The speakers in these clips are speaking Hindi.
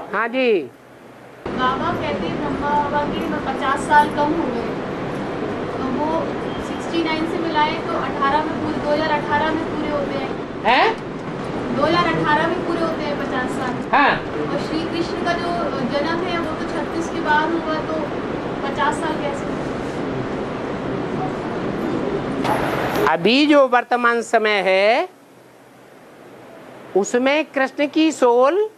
हाँ जी। बाबा कहते हैं ब्रह्मा बाबा के 50 साल कम हो गए, तो वो 69 से मिलाए तो 18 में पूरे 2018 में पूरे होते हैं। 2018 में पूरे होते हैं 50 साल। हाँ। और श्री कृष्ण का जो जन्म है वो तो 36 के बाद हुआ, तो 50 साल कैसे? अभी जो वर्तमान समय है उसमें कृष्ण की सोल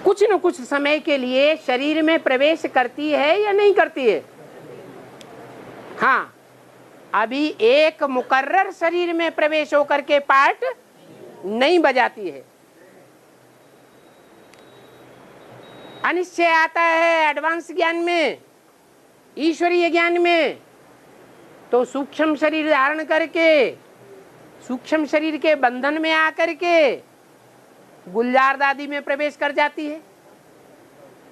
कुछ न कुछ समय के लिए शरीर में प्रवेश करती है या नहीं करती है? हाँ, अभी एक मुकर्रर शरीर में प्रवेश होकर के पार्ट नहीं बजाती है। अनिश्चय आता है एडवांस ज्ञान में, ईश्वरीय ज्ञान में, तो सूक्ष्म शरीर धारण करके सूक्ष्म शरीर के बंधन में आकर के गुलजार आदि में प्रवेश कर जाती है।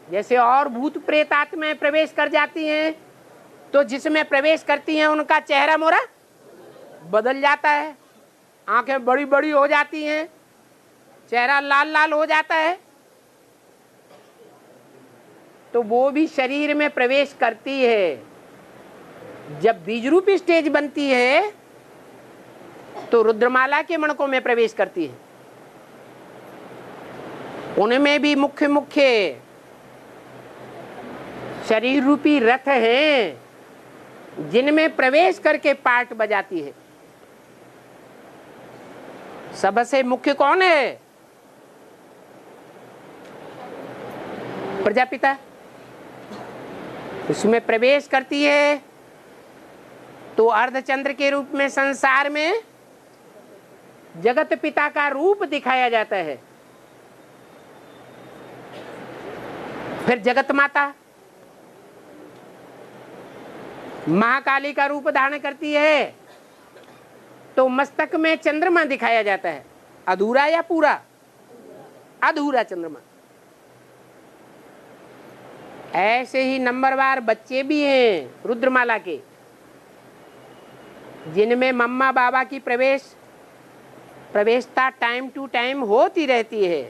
जैसे और भूत प्रेत आत्माएं प्रवेश कर जाती हैं, तो जिसमें प्रवेश करती हैं उनका चेहरा मोरा बदल जाता है, आंखें बड़ी बड़ी हो जाती हैं, चेहरा लाल लाल हो जाता है। तो वो भी शरीर में प्रवेश करती है। जब बीज रूपी स्टेज बनती है तो रुद्रमाला के मणकों में प्रवेश करती है। उनमें भी मुख्य मुख्य शरीर रूपी रथ हैं जिनमें प्रवेश करके पार्ट बजाती है। सबसे मुख्य कौन है? प्रजापिता। उसमें प्रवेश करती है तो अर्धचंद्र के रूप में संसार में जगत पिता का रूप दिखाया जाता है। फिर जगत माता महाकाली का रूप धारण करती है तो मस्तक में चंद्रमा दिखाया जाता है। अधूरा या पूरा? अधूरा चंद्रमा। ऐसे ही नंबरवार बच्चे भी हैं रुद्रमाला के, जिनमें मम्मा बाबा की प्रवेशता टाइम टू टाइम होती रहती है,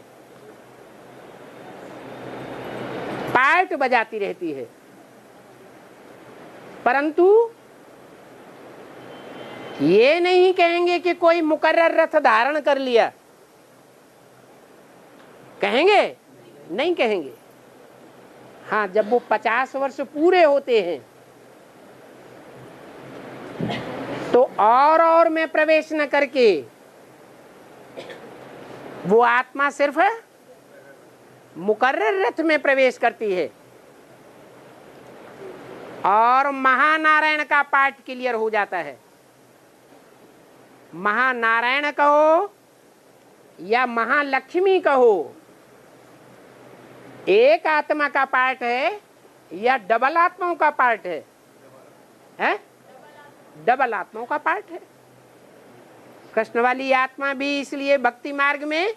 पार्ट बजाती रहती है। परंतु ये नहीं कहेंगे कि कोई मुकर्रर रथ धारण कर लिया, कहेंगे? नहीं कहेंगे। हाँ, जब वो 50 वर्ष पूरे होते हैं तो और में प्रवेश न करके वो आत्मा सिर्फ मुकर्रर रथ में प्रवेश करती है और महानारायण का पार्ट क्लियर हो जाता है। महानारायण कहो या महालक्ष्मी कहो, एक आत्मा का पार्ट है या डबल आत्माओं का पार्ट है? हैं? डबल आत्माओं का पार्ट है। कृष्ण वाली आत्मा भी इसलिए भक्ति मार्ग में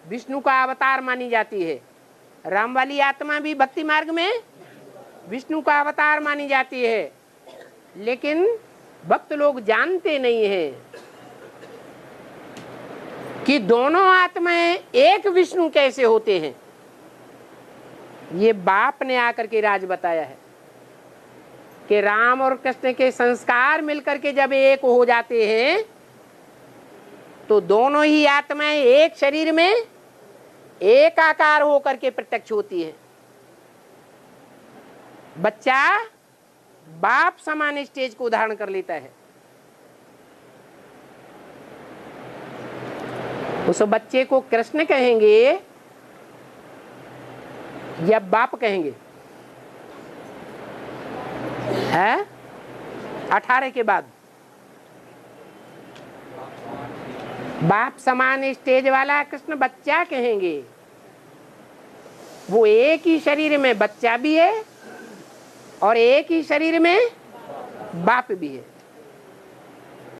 विष्णु का अवतार मानी जाती है। राम वाली आत्मा भी भक्ति मार्ग में विष्णु का अवतार मानी जाती है। लेकिन भक्त लोग जानते नहीं हैं कि दोनों आत्माएं एक विष्णु कैसे होते हैं। ये बाप ने आकर के राज बताया है कि राम और कृष्ण के संस्कार मिलकर के जब एक हो जाते हैं तो दोनों ही आत्माएं एक शरीर में एक आकार होकर के प्रत्यक्ष होती है। बच्चा बाप समान स्टेज को धारण कर लेता है। उस बच्चे को कृष्ण कहेंगे या बाप कहेंगे? है 18 के बाद बाप समान स्टेज वाला कृष्ण बच्चा कहेंगे। वो एक ही शरीर में बच्चा भी है और एक ही शरीर में बाप भी है।